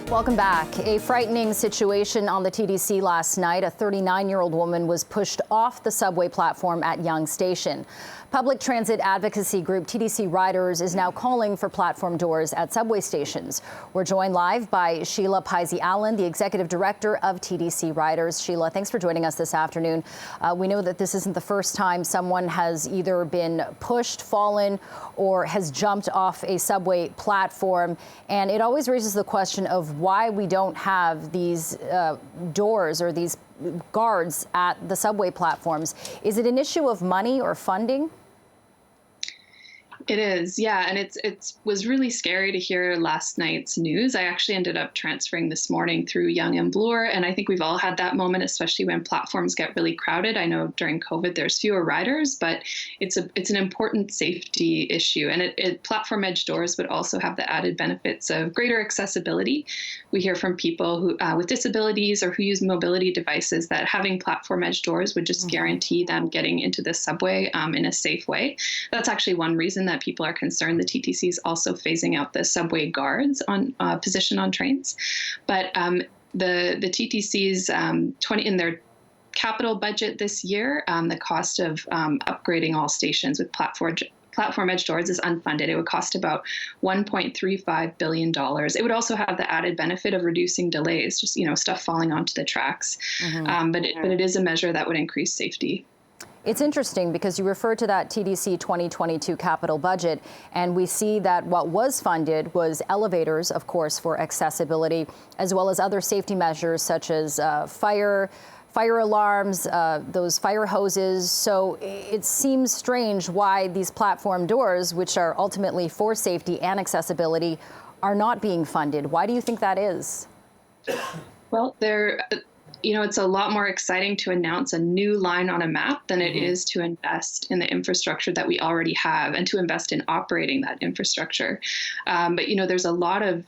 Welcome back. A frightening situation on the TTC last night. A 39-year-old woman was pushed off the subway platform at Yonge Station. Public transit advocacy group TTC Riders is now calling for platform doors at subway stations. We're joined live by Sheila Pisey-Allen, the executive director of TTC Riders. Sheila, thanks for joining us this afternoon. We know that this isn't the first time someone has either been pushed, fallen, or has jumped off a subway platform. And it always raises the question of why we don't have these doors or these guards at the subway platforms. Is it an issue of money or funding? It is, yeah, and it was really scary to hear last night's news. I actually ended up transferring this morning through Yonge and Bloor, and I think we've all had that moment, especially when platforms get really crowded. I know during COVID there's fewer riders, but it's an important safety issue, and platform edge doors would also have the added benefits of greater accessibility. We hear from people who with disabilities or who use mobility devices that having platform edge doors would just guarantee them getting into the subway in a safe way. That's actually one reason that people are concerned. The TTC is also phasing out the subway guards on position on trains, but the TTC's in their capital budget this year, the cost of upgrading all stations with platform edge doors is unfunded. It would cost about $1.35 billion. It would also have the added benefit of reducing delays, just stuff falling onto the tracks. But it is a measure that would increase safety. It's interesting because you refer to that TTC 2022 capital budget, and we see that what was funded was elevators, of course, for accessibility, as well as other safety measures such as fire alarms, those fire hoses. So it seems strange why these platform doors, which are ultimately for safety and accessibility, are not being funded. Why do you think that is? Well, it's a lot more exciting to announce a new line on a map than it is to invest in the infrastructure that we already have and to invest in operating that infrastructure. But there's a lot of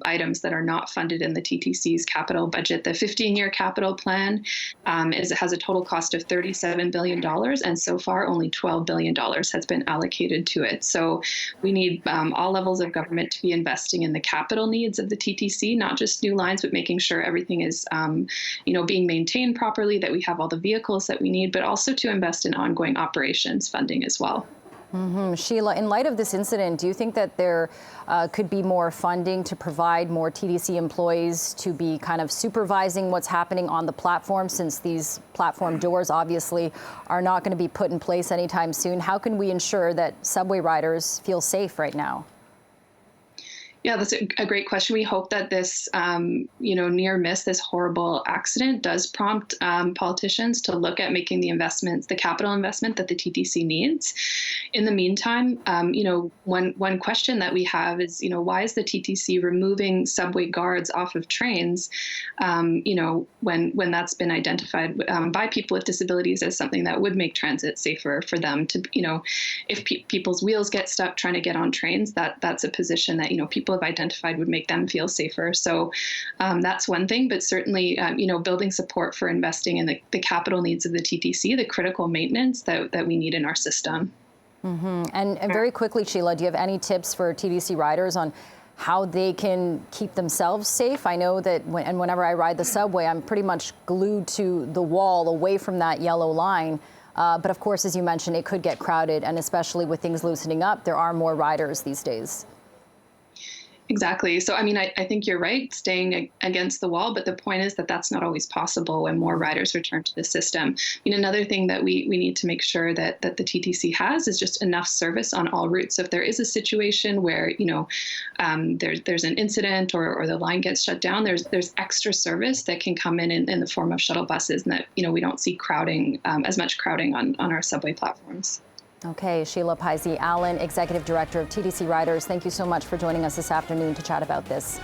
items that are not funded in the TTC's capital budget. The 15-year capital plan has a total cost of $37 billion, and so far only $12 billion has been allocated to it. So we need all levels of government to be investing in the capital needs of the TTC, not just new lines, but making sure everything is, being maintained properly, that we have all the vehicles that we need, but also to invest in ongoing operations funding as well. Sheila, in light of this incident, do you think that there could be more funding to provide more TTC employees to be kind of supervising what's happening on the platform, since these platform doors obviously are not going to be put in place anytime soon? How can we ensure that subway riders feel safe right now? Yeah, that's a great question. We hope that this, near miss, this horrible accident does prompt politicians to look at making the investments, the capital investment that the TTC needs. In the meantime, one question that we have is, why is the TTC removing subway guards off of trains, when that's been identified by people with disabilities as something that would make transit safer for them to, if people's wheels get stuck trying to get on trains, that's a position that, people have identified would make them feel safer. So that's one thing, but certainly, building support for investing in the capital needs of the TTC, the critical maintenance that we need in our system. And very quickly, Sheila, do you have any tips for TTC riders on how they can keep themselves safe? I know that whenever I ride the subway, I'm pretty much glued to the wall away from that yellow line. But of course, as you mentioned, it could get crowded, and especially with things loosening up, there are more riders these days. Exactly. So, I think you're right, staying against the wall, but the point is that that's not always possible when more riders return to the system. Another thing that we need to make sure that the TTC has is just enough service on all routes. So if there is a situation where, there's an incident or the line gets shut down, there's extra service that can come in the form of shuttle buses, and that, we don't see crowding, as much crowding on our subway platforms. Okay, Sheila Pisey-Allen, Executive Director of TTC Riders, thank you so much for joining us this afternoon to chat about this.